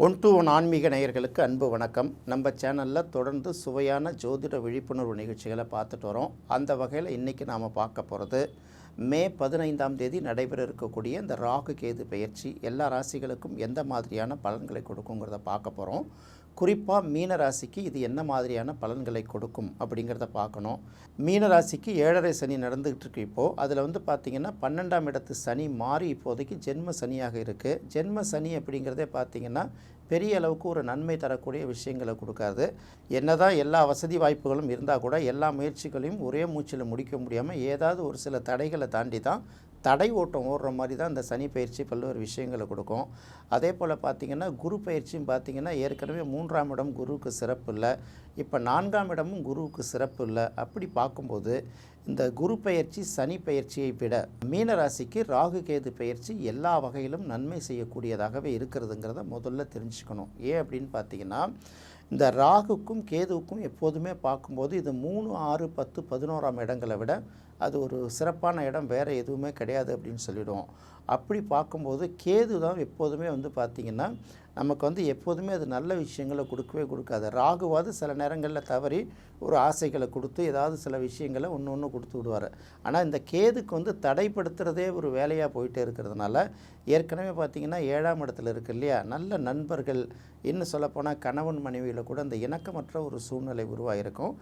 One to one ஆன்மீக நேயர்களுக்கு அன்பு வணக்கம். நம்ம சேனலில் தொடர்ந்து சுவையான ஜோதிட விழிப்புணர்வு நிகழ்ச்சிகளை பார்த்துட்டு வரோம். அந்த வகையில் இன்றைக்கி நாம் பார்க்க போகிறது மே 15ஆம் தேதி நடைபெற இருக்கக்கூடிய இந்த ராகு கேது பெயர்ச்சி எல்லா ராசிகளுக்கும் எந்த மாதிரியான பலன்களை கொடுக்குங்கிறத பார்க்க போகிறோம். குறிப்பாக மீன ராசிக்கு இது என்ன மாதிரியான பலன்களை கொடுக்கும் அப்படிங்கிறத பார்க்கணும். மீன ராசிக்கு 7.5 சனி நடந்துகிட்டு இருக்கு. இப்போது அதில் பார்த்திங்கன்னா 12ஆம் இடத்து சனி மாறி இப்போதைக்கு ஜென்ம சனியாக இருக்குது. ஜென்ம சனி அப்படிங்கிறதே பார்த்திங்கன்னா பெரிய அளவுக்கு ஒரு நன்மை தரக்கூடிய விஷயங்களை கொடுக்காது. என்னதான் எல்லா வசதி வாய்ப்புகளும் இருந்தால் கூட எல்லா முயற்சிகளையும் ஒரே மூச்சில் முடிக்க முடியாமல் ஏதாவது ஒரு சில தடைகளை தாண்டி தான் தடை ஓட்டம் ஓடுற மாதிரி தான் இந்த சனி பயிற்சி பல்வேறு விஷயங்களை கொடுக்கும். அதே போல் பார்த்திங்கன்னா குரு பயிற்சியும் பார்த்திங்கன்னா ஏற்கனவே 3ஆம் இடம் குருவுக்கு சிறப்பு இல்லை, இப்போ 4ஆம் இடமும் குருவுக்கு சிறப்பு இல்லை. அப்படி பார்க்கும்போது இந்த குரு பயிற்சி சனி பயிற்சியை விட மீன ராசிக்கு ராகு கேது பயிற்சி எல்லா வகையிலும் நன்மை செய்யக்கூடியதாகவே இருக்கிறதுங்கிறத முதல்ல தெரிஞ்சுக்கணும். ஏன் அப்படின்னு பார்த்திங்கன்னா இந்த ராகுக்கும் கேதுவுக்கும் எப்போதுமே பார்க்கும்போது இது 3, 6, 10, 11ஆம் இடங்களை விட அது ஒரு சிறப்பான இடம் வேறு எதுவுமே கிடையாது அப்படின்னு சொல்லிவிடுவோம். அப்படி பார்க்கும்போது கேது தான் எப்போதுமே பார்த்திங்கன்னா நமக்கு எப்போதுமே அது நல்ல விஷயங்களை கொடுக்கவே கொடுக்காது. ராகுவாது சில நேரங்களில் தவறி ஒரு ஆசைகளை கொடுத்து ஏதாவது சில விஷயங்களை ஒன்று கொடுத்து விடுவார். ஆனால் இந்த கேதுக்கு தடைப்படுத்துகிறதே ஒரு வேலையாக போயிட்டே இருக்கிறதுனால ஏற்கனவே பார்த்திங்கன்னா 7ஆம் இடத்துல இருக்குது இல்லையா, நல்ல நண்பர்கள், இன்னும் சொல்லப்போனால் கணவன் மனைவியில் கூட அந்த இணக்கமற்ற ஒரு சூழ்நிலை உருவாகிருக்கும்.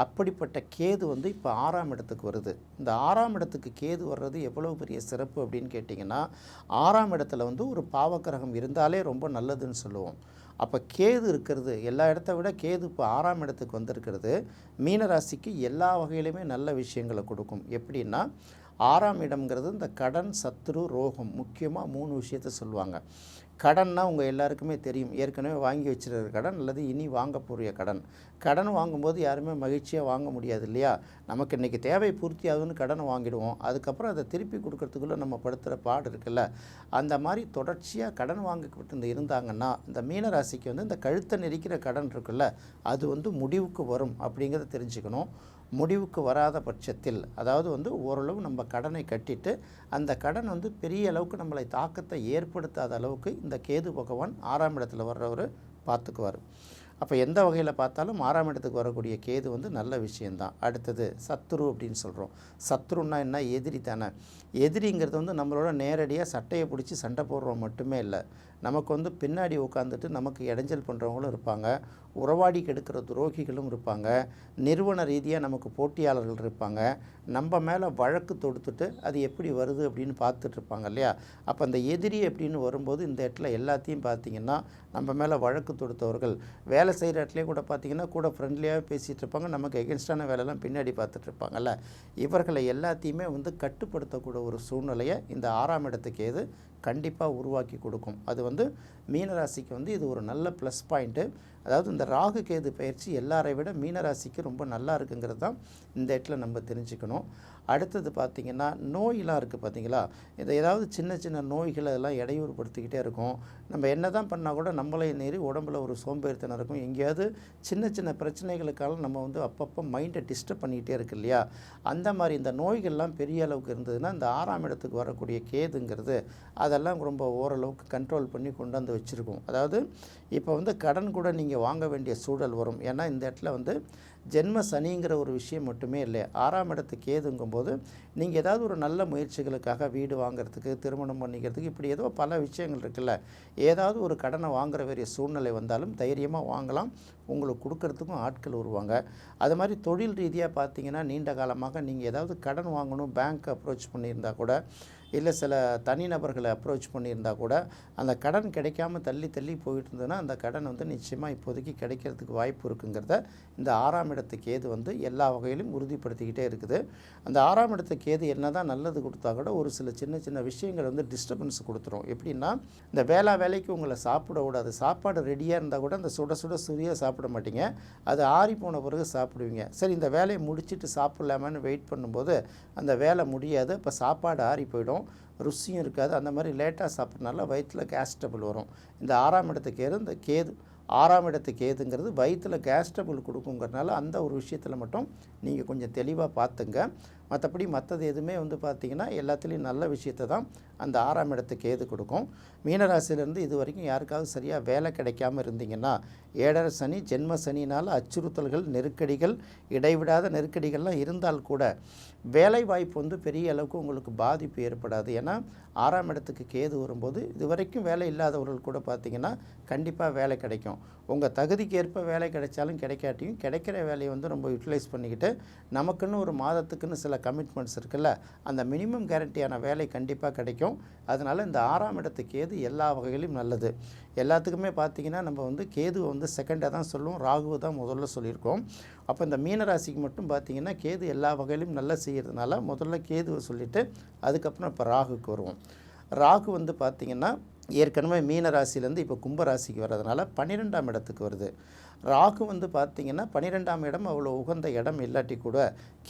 அப்படிப்பட்ட கேது இப்போ 6ஆம் இடத்துக்கு வருது. இந்த 6ஆம் இடத்துக்கு கேது வர்றது எவ்வளோ பெரிய சிறப்பு அப்படின்னு கேட்டிங்கன்னா 6ஆம் இடத்துல ஒரு பாவக்கிரகம் இருந்தாலே ரொம்ப நல்லதுன்னு சொல்லுவோம். அப்போ கேது இருக்கிறது எல்லா இடத்த விட கேது இப்போ 6ஆம் இடத்துக்கு வந்திருக்கிறது மீனராசிக்கு எல்லா வகையிலுமே நல்ல விஷயங்களை கொடுக்கும். எப்படின்னா 6ஆம் இடம்ங்கிறது இந்த கடன், சத்துரு, ரோகம், முக்கியமாக 3 விஷயத்த சொல்லுவாங்க. கடன்னா உங்கள் எல்லாருக்குமே தெரியும், ஏற்கனவே வாங்கி வச்சுருக்கிற கடன் அல்லது இனி வாங்க போகிற கடன். கடன் வாங்கும்போது யாருமே மகிழ்ச்சியாக வாங்க முடியாது இல்லையா. நமக்கு இன்றைக்கி தேவை பூர்த்தி ஆகுதுன்னு கடனை வாங்கிடுவோம், அதுக்கப்புறம் அதை திருப்பி கொடுக்கறதுக்குள்ளே நம்ம படுத்துகிற பாடு இருக்குல்ல. அந்த மாதிரி தொடர்ச்சியாக கடன் வாங்கிக்கிட்டு இருந்தாங்கன்னா இந்த மீனராசிக்கு இந்த கழுத்தை நெரிக்கிற கடன் இருக்குல்ல, அது முடிவுக்கு வரும் அப்படிங்கிறத தெரிஞ்சுக்கணும். முடிவுக்கு வராத பட்சத்தில் அதாவது ஓரளவு நம்ம கடனை கட்டிட்டு அந்த கடன் பெரிய அளவுக்கு நம்மளை தாக்கத்தை ஏற்படுத்தாத அளவுக்கு இந்த கேது பகவான் 6ஆம் இடத்துல வர்றவர் பார்த்துக்குவார். அப்போ எந்த வகையில் பார்த்தாலும் 6ஆம் இடத்துக்கு வரக்கூடிய கேது நல்ல விஷயந்தான். அடுத்தது சத்துரு அப்படின்னு சொல்கிறோம். சத்துருன்னா என்ன? எதிரி தானே. எதிரிங்கிறது நம்மளோட நேரடியாக சட்டையை பிடிச்சி சண்டை போடுறோம் மட்டுமே இல்லை, நமக்கு பின்னாடி உட்காந்துட்டு நமக்கு இடைஞ்சல் பண்ணுறவங்களும் இருப்பாங்க, உறவாடி கெடுக்கிற துரோகிகளும் இருப்பாங்க, நிறுவன ரீதியாக நமக்கு போட்டியாளர்கள் இருப்பாங்க, நம்ம மேலே வழக்கு தொடுத்துட்டு அது எப்படி வருது அப்படின்னு பார்த்துட்ருப்பாங்க இல்லையா. அப்போ அந்த எதிரி அப்படின்னு வரும்போது இந்த இடத்துல எல்லாத்தையும் பார்த்திங்கன்னா நம்ம மேலே வழக்கு தொடுத்தவர்கள் வேலை செய்கிற இடத்துலேயே கூட பார்த்திங்கன்னா கூட ஃப்ரெண்ட்லியாகவே பேசிகிட்டு இருப்பாங்க, நமக்கு எகென்ஸ்டான வேலைலாம் பின்னாடி பார்த்துட்ருப்பாங்கல்ல. இவர்களை எல்லாத்தையுமே கட்டுப்படுத்தக்கூடிய ஒரு சூழ்நிலையை இந்த 6ஆம் இடத்துக்கு ஏது கண்டிப்பாக உருவாக்கி கொடுக்கும். அது மீனராசிக்கு இது ஒரு நல்ல ப்ளஸ் பாயிண்ட்டு. அதாவது இந்த ராகு கேது பயிற்சி எல்லாரை விட மீனராசிக்கு ரொம்ப நல்லா இருக்குங்கிறது தான் இந்த இடத்துல நம்ம தெரிஞ்சுக்கணும். அடுத்தது பார்த்திங்கன்னா நோயெலாம் இருக்குது பார்த்திங்களா, இதை ஏதாவது சின்ன சின்ன நோய்களை எல்லாம் இடையூறுபடுத்திக்கிட்டே இருக்கும். நம்ம என்ன தான் பண்ணால் கூட நம்மளை மீறி உடம்புல ஒரு சோம்பேறித்தனம் இருக்கும். எங்கேயாவது சின்ன சின்ன பிரச்சனைகளுக்காக நம்ம அப்பப்போ மைண்டை டிஸ்டர்ப் பண்ணிக்கிட்டே இருக்கு இல்லையா. அந்த மாதிரி இந்த நோய்கள்லாம் பெரிய அளவுக்கு இருந்ததுன்னா இந்த 6ஆம் இடத்துக்கு வரக்கூடிய கேதுங்கிறது அதெல்லாம் ரொம்ப ஓரளவுக்கு கண்ட்ரோல் பண்ணி கொண்டு வச்சுருக்கும். அதாவது இப்போ கடன் கூட நீங்கள் வாங்க வேண்டிய சூழல் வரும். ஏன்னா இந்த இடத்துல ஜென்ம சனிங்கிற ஒரு விஷயம் மட்டுமே இல்லை, 6ஆம் இடத்துக்கு ஏதுங்கும்போது நீங்கள் ஏதாவது ஒரு நல்ல முயற்சிகளுக்காக வீடு வாங்கிறதுக்கு, திருமணம் பண்ணிக்கிறதுக்கு, இப்படி ஏதோ பல விஷயங்கள் இருக்குல்ல, ஏதாவது ஒரு கடனை வாங்குற வேண்டிய சூழ்நிலை வந்தாலும் தைரியமாக வாங்கலாம், உங்களுக்கு கொடுக்கறதுக்கும் ஆட்கள் வருவாங்க. அது மாதிரி தொழில் ரீதியாக பார்த்திங்கன்னா நீண்ட காலமாக நீங்கள் ஏதாவது கடன் வாங்கணும் பேங்க் அப்ரோச் பண்ணியிருந்தால் கூட, இல்லை சில தனிநபர்களை அப்ரோச் பண்ணியிருந்தால் கூட அந்த கடன் கிடைக்காம தள்ளி தள்ளி போயிட்டு இருந்ததுன்னா அந்த கடன் நிச்சயமாக இப்போதைக்கு கிடைக்கிறதுக்கு வாய்ப்பு இருக்குங்கிறத இந்த 6ஆம் இடத்துக்கு ஏது எல்லா வகையிலும் உறுதிப்படுத்திக்கிட்டே இருக்குது. அந்த 6ஆம் இடத்துக்கு ஏது என்ன தான் நல்லது கொடுத்தா கூட ஒரு சில சின்ன சின்ன விஷயங்கள் டிஸ்டர்பன்ஸ் கொடுத்துரும். எப்படின்னா இந்த வேலைக்கு உங்களை சாப்பிட விடாது. சாப்பாடு ரெடியாக இருந்தால் கூட அந்த சுட சுட சுரியாக சாப்பிட மாட்டீங்க, அது ஆறி போன பிறகு சாப்பிடுவீங்க. சரி இந்த வேலையை முடிச்சுட்டு சாப்பிட்லாமான்னு வெயிட் பண்ணும்போது அந்த வேலை முடியாது, அப்போ சாப்பாடு ஆறி போயிடும், ருசியும் இருக்காது. அந்த மாதிரி லேட்டாக சாப்பிட்றதுனால வயிற்றில் கேஸ் ட்ரபிள் வரும். இந்த 6ஆம் இடத்துக்கு ஏது இந்த கேது 6ஆம் இடத்துக்கு ஏதுங்கிறது வயிற்றில் கேஸ் ட்ரபிள் கொடுக்குங்கிறதுனால அந்த ஒரு விஷயத்தில் மட்டும் நீங்கள் கொஞ்சம் தெளிவாக பார்த்துங்க. மற்றபடி மற்றது எதுவுமே வந்து பார்த்திங்கன்னா எல்லாத்துலேயும் நல்ல விஷயத்தை தான் அந்த 6ஆம் இடத்துக்கு கேது கொடுக்கும். மீனராசிலேருந்து இது வரைக்கும் யாருக்காவது சரியாக வேலை கிடைக்காமல் இருந்தீங்கன்னா, 7.5 சனி ஜென்ம சனினால் அச்சுறுத்தல்கள், நெருக்கடிகள், இடைவிடாத நெருக்கடிகள்லாம் இருந்தால் கூட வேலை வாய்ப்பு வந்து பெரிய அளவுக்கு உங்களுக்கு பாதிப்பு ஏற்படாது. ஏன்னா 6ஆம் இடத்துக்கு கேது வரும்போது இது வரைக்கும் வேலை இல்லாதவர்கள் கூட பார்த்திங்கன்னா கண்டிப்பாக வேலை கிடைக்கும். உங்கள் தகுதிக்கு ஏற்ப வேலை கிடைச்சாலும் கிடைக்காட்டியும் கிடைக்கிற வேலையை வந்து ரொம்ப யூட்டிலைஸ் பண்ணிக்கிட்டு நமக்குன்னு ஒரு மாதத்துக்குன்னு சில கமிட்மெண்ட்ஸ் இருக்குல்ல, அந்த மினிமம் கேரண்டியான வேலை கண்டிப்பாக கிடைக்கும். அதனால் இந்த 6ஆம் இடத்துக்கு கேது எல்லா வகையிலும் நல்லது. எல்லாத்துக்குமே பார்த்திங்கன்னா நம்ம வந்து கேதுவை வந்து செகண்டாக தான் சொல்லுவோம், ராகுவை தான் முதல்ல சொல்லியிருக்கோம். அப்போ இந்த மீனராசிக்கு மட்டும் பார்த்திங்கன்னா கேது எல்லா வகையிலும் நல்லா செய்கிறதுனால முதல்ல கேதுவை சொல்லிவிட்டு அதுக்கப்புறம் இப்போ ராகுக்கு வருவோம். ராகு வந்து பார்த்திங்கன்னா ஏற்கனவே மீன ராசிலேருந்து இப்போ கும்பராசிக்கு வர்றதுனால 12ஆம் இடத்துக்கு வருது. ராகு வந்து பார்த்திங்கன்னா 12ஆம் இடம் அவ்வளோ உகந்த இடம் இல்லாட்டி கூட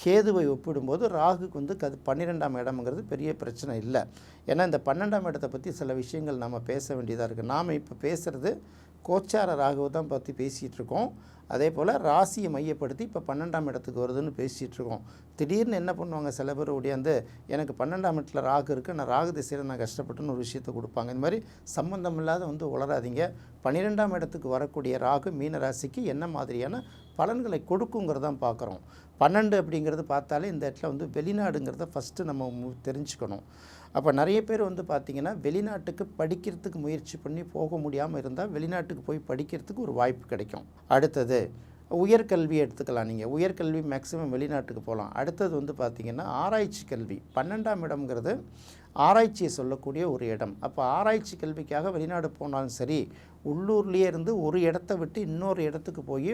கேதுவை ஒப்பிடும்போது ராகுக்கு வந்து 12ஆம் இடம்ங்கிறது பெரிய பிரச்சனை இல்லை. ஏன்னா இந்த 12ஆம் இடத்தை பற்றி சில விஷயங்கள் நம்ம பேச வேண்டியதாக இருக்குது. நாம் இப்போ பேசுகிறது கோச்சார ராகுவை தான் பற்றி பேசிகிட்டு இருக்கோம். அதே போல் ராசியை மையப்படுத்தி இப்போ 12ஆம் இடத்துக்கு வருதுன்னு பேசிகிட்டு இருக்கோம். திடீர்னு என்ன பண்ணுவாங்க, சில பேர் ஓடியாந்து எனக்கு 12ஆம் இடத்துல ராகு இருக்குது, நான் ராகு திசையில் நான் கஷ்டப்பட்டுன்னு ஒரு விஷயத்தை கொடுப்பாங்க. இந்த மாதிரி சம்மந்தம் இல்லாத வந்து உளராதிங்க. 12ஆம் இடத்துக்கு வரக்கூடிய ராகு மீன ராசிக்கு என்ன மாதிரியான பலன்களை கொடுக்குங்கிறதான் பார்க்குறோம். 12 அப்படிங்கிறது பார்த்தாலே இந்த இடத்துல வந்து வெளிநாடுங்கிறத ஃபஸ்ட்டு நம்ம தெரிஞ்சுக்கணும். அப்போ நிறைய பேர் வந்து பார்த்திங்கன்னா வெளிநாட்டுக்கு படிக்கிறதுக்கு முயற்சி பண்ணி போக முடியாமல் இருந்தால் வெளிநாட்டுக்கு போய் படிக்கிறதுக்கு ஒரு வாய்ப்பு கிடைக்கும். அடுத்தது உயர்கல்வி எடுத்துக்கலாம். நீங்கள் உயர்கல்வி மேக்ஸிமம் வெளிநாட்டுக்கு போகலாம். அடுத்தது வந்து பார்த்திங்கன்னா ஆராய்ச்சி கல்வி. 12ஆம் இடம்ங்கிறது ஆராய்ச்சியை சொல்லக்கூடிய ஒரு இடம். அப்போ ஆராய்ச்சி கல்விக்காக வெளிநாடு போனாலும் சரி, உள்ளூர்லேயே இருந்து ஒரு இடத்த விட்டு இன்னொரு இடத்துக்கு போய்,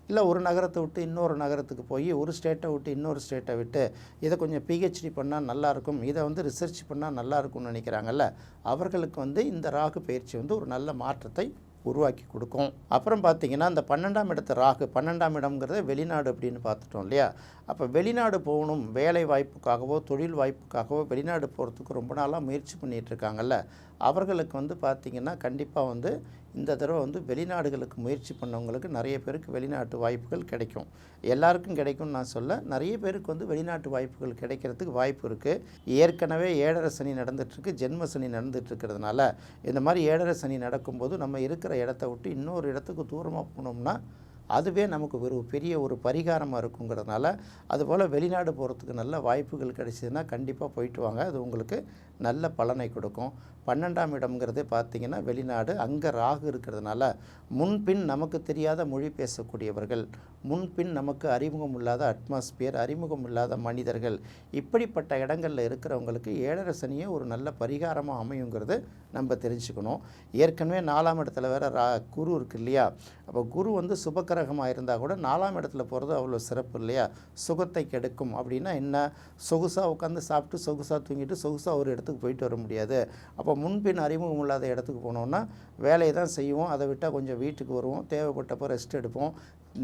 இல்லை ஒரு நகரத்தை விட்டு இன்னொரு நகரத்துக்கு போய், ஒரு ஸ்டேட்டை விட்டு இன்னொரு ஸ்டேட்டை விட்டு இதை கொஞ்சம் பிஹெச்டி பண்ணால் நல்லாயிருக்கும், இதை வந்து ரிசர்ச் பண்ணால் நல்லாயிருக்கும்னு நினைக்கிறாங்கல்ல, அவர்களுக்கு வந்து இந்த ராகு பயிற்சி வந்து ஒரு நல்ல மாற்றத்தை உருவாக்கி கொடுக்கும். அப்புறம் பார்த்திங்கன்னா இந்த 12ஆம் இடத்து ராகு, 12ஆம் இடம்ங்கிறத வெளிநாடு அப்படின்னு பார்த்துட்டோம் இல்லையா. அப்போ வெளிநாடு போகணும், வேலை வாய்ப்புக்காகவோ தொழில் வாய்ப்புக்காகவோ வெளிநாடு போகிறதுக்கு ரொம்ப நாளாக முயற்சி பண்ணிகிட்டு இருக்காங்கல்ல, அவர்களுக்கு வந்து பார்த்திங்கன்னா கண்டிப்பாக வந்து இந்த தடவை வந்து வெளிநாடுகளுக்கு முயற்சி பண்ணவங்களுக்கு நிறைய பேருக்கு வெளிநாட்டு வாய்ப்புகள் கிடைக்கும். எல்லாருக்கும் கிடைக்கும்னு நான் சொல்ல, நிறைய பேருக்கு வந்து வெளிநாட்டு வாய்ப்புகள் கிடைக்கிறதுக்கு வாய்ப்பு இருக்குது. ஏற்கனவே 7.5 சனி நடந்துகிட்ருக்கு, ஜென்ம சனி நடந்துகிட்ருக்கிறதுனால இந்த மாதிரி 7.5 சனி நடக்கும்போது நம்ம இருக்கிற இடத்த விட்டு இன்னொரு இடத்துக்கு தூரமாக போனோம்னா அதுவே நமக்கு ஒரு பெரிய ஒரு பரிகாரமாக இருக்குங்கிறதுனால, அதுபோல் வெளிநாடு போகிறதுக்கு நல்ல வாய்ப்புகள் கிடைச்சதுன்னா கண்டிப்பாக போயிட்டு வாங்க. அது உங்களுக்கு நல்ல பலனை கொடுக்கும். 12ஆம் இடம்ங்கிறது பார்த்திங்கன்னா வெளிநாடு, அங்கே ராகு இருக்கிறதுனால முன்பின் நமக்கு தெரியாத மொழி பேசக்கூடியவர்கள், முன்பின் நமக்கு அறிமுகம் இல்லாத அட்மாஸ்பியர், அறிமுகம் இல்லாத மனிதர்கள், இப்படிப்பட்ட இடங்களில் இருக்கிறவங்களுக்கு 7.5 சனியே ஒரு நல்ல பரிகாரமாக அமையுங்கிறது நம்ம தெரிஞ்சுக்கணும். ஏற்கனவே 4ஆம் இடத்துல வேறு குரு இருக்குது இல்லையா. அப்போ குரு வந்து சுபக்கிரகமாக இருந்தால் கூட 4ஆம் இடத்துல போகிறது அவ்வளோ சிறப்பு இல்லையா. சுகத்தை கெடுக்கும் அப்படின்னா என்ன, சொகுசாக உட்காந்து சாப்பிட்டு சொகுசாக தூங்கிட்டு சொகுசாக ஒரு இடத்துக்கு போயிட்டு வர முடியாது. அப்போ முன்பின் அறிமுகம் இல்லாத இடத்துக்கு போனோன்னா வேலையை தான் செய்வோம், அதை விட்டால் கொஞ்சம் வீட்டுக்கு வருவோம், தேவைப்பட்டப்போ ரெஸ்ட் எடுப்போம்.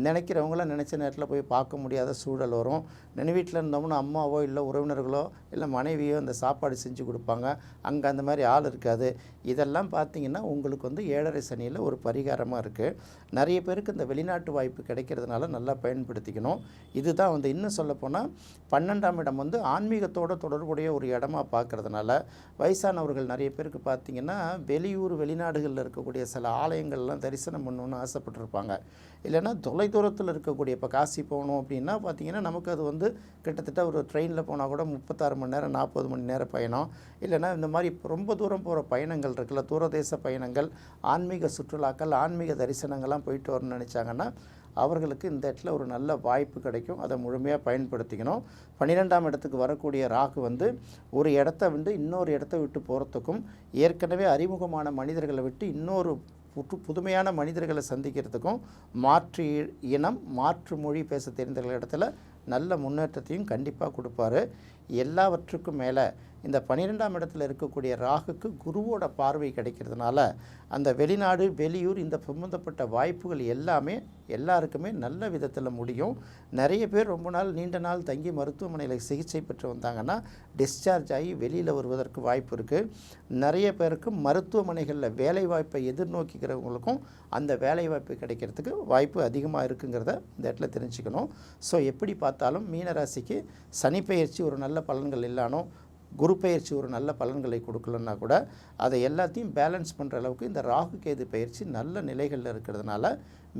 நினைக்கிறவங்களாம் நினச்ச நேரத்தில் போய் பார்க்க முடியாத சூழல் வரும். வீட்டில் இருந்தோம்னா அம்மாவோ இல்லை உறவினர்களோ இல்லை மனைவியோ அந்த சாப்பாடு செஞ்சு கொடுப்பாங்க, அங்கே அந்த மாதிரி ஆள் இருக்காது. இதெல்லாம் பார்த்திங்கன்னா உங்களுக்கு வந்து 7.5 சனியில் ஒரு பரிகாரமாக இருக்குது. நிறைய பேருக்கு இந்த வெளிநாட்டு வாய்ப்பு கிடைக்கிறதுனால நல்லா பயன்படுத்திக்கணும். இதுதான் வந்து இன்னும் சொல்லப்போனால் 12ஆம் இடம் வந்து ஆன்மீகத்தோடு தொடர்புடைய ஒரு இடமா பார்க்குறதுனால வயசானவர்கள் நிறைய பேருக்கு பார்த்திங்கன்னா வெளியூர் வெளிநாடுகளில் இருக்கக்கூடிய சில ஆலயங்கள்லாம் தரிசனம் பண்ணணுன்னு ஆசைப்பட்டிருப்பாங்க. இல்லைன்னா தொலைதூரத்தில் இருக்கக்கூடிய, இப்போ காசி போகணும் அப்படின்னா பார்த்திங்கன்னா நமக்கு அது வந்து கிட்டத்தட்ட ஒரு ட்ரெயினில் போனால் கூட 36 மணி நேரம் 40 மணி நேரம் பயணம். இல்லைன்னா இந்த மாதிரி ரொம்ப தூரம் போகிற பயணங்கள் இருக்குல்ல, தூரதேச பயணங்கள், ஆன்மீக சுற்றுலாக்கள், ஆன்மீக தரிசனங்கள்லாம் போயிட்டு வரணும்னு நினச்சாங்கன்னா அவர்களுக்கு இந்த இடத்துல ஒரு நல்ல வாய்ப்பு கிடைக்கும். அதை முழுமையாக பயன்படுத்திக்கணும். 12ஆம் இடத்துக்கு வரக்கூடிய ராகு வந்து ஒரு இடத்த வந்து இன்னொரு இடத்த விட்டு போகிறதுக்கும், ஏற்கனவே அறிமுகமான மனிதர்களை விட்டு இன்னொரு புதுமையான மனிதர்களை சந்திக்கிறதுக்கும், மாற்று இனம் மாற்று மொழி பேச தெரிந்த இடத்துல நல்ல முன்னேற்றத்தையும் கண்டிப்பாக கொடுப்பாரு. எல்லாவற்றுக்கும் மேலே இந்த 12ஆம் இடத்துல இருக்கக்கூடிய ராகுக்கு குருவோட பார்வை கிடைக்கிறதுனால அந்த வெளிநாடு வெளியூர் இந்த சம்பந்தப்பட்ட வாய்ப்புகள் எல்லாமே எல்லாருக்குமே நல்ல விதத்தில் முடியும். நிறைய பேர் ரொம்ப நாள் நீண்ட நாள் தங்கி மருத்துவமனையில் சிகிச்சை பெற்று வந்தாங்கன்னா டிஸ்சார்ஜ் ஆகி வெளியில் வருவதற்கு வாய்ப்பு இருக்குது. நிறைய பேருக்கு மருத்துவமனைகளில் வேலைவாய்ப்பை எதிர்நோக்கிக்கிறவங்களுக்கும் அந்த வேலைவாய்ப்பு கிடைக்கிறதுக்கு வாய்ப்பு அதிகமாக இருக்குங்கிறத இந்த இடத்துல தெரிஞ்சுக்கணும். ஸோ எப்படி பார்த்தாலும் மீனராசிக்கு சனி பெயர்ச்சி ஒரு நல்ல பலன்கள் இல்லானோ குரு பெயர்ச்சி ஒரு நல்ல பலன்களை கொடுக்கலன்னா கூட அதை எல்லாத்தையும் பேலன்ஸ் பண்ணுற அளவுக்கு இந்த ராகு கேது பயிற்சி நல்ல நிலைகளில் இருக்கிறதுனால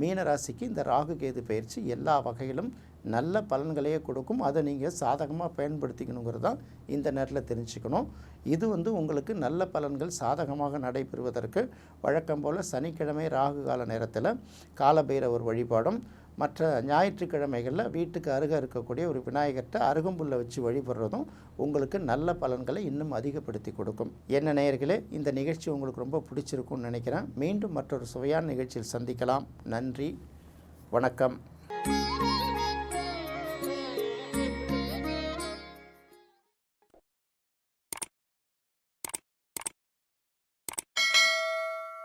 மீனராசிக்கு இந்த ராகு கேது பயிற்சி எல்லா வகையிலும் நல்ல பலன்களையே கொடுக்கும். அதை நீங்கள் சாதகமாக பயன்படுத்திக்கணுங்கிறது தான் இந்த நேரத்தில் தெரிஞ்சுக்கணும். இது உங்களுக்கு நல்ல பலன்கள் சாதகமாக நடைபெறுவதற்கு வழக்கம் போல் சனிக்கிழமை ராகு கால நேரத்தில் காலபைரவர் வழிபாடும் மற்ற ஞாயிற்றுக்கிழமைகளில் வீட்டுக்கு அருகே இருக்கக்கூடிய ஒரு விநாயகர்கிட்ட அருகம்புல்லை வச்சு வழிபடுறதும் உங்களுக்கு நல்ல பலன்களை இன்னும் அதிகப்படுத்தி கொடுக்கும். என்ன நேயர்களே, இந்த நிகழ்ச்சி உங்களுக்கு ரொம்ப பிடிச்சிருக்கும்னு நினைக்கிறேன். மீண்டும் மற்றொரு சுவையான நிகழ்ச்சியில் சந்திக்கலாம். நன்றி, வணக்கம்.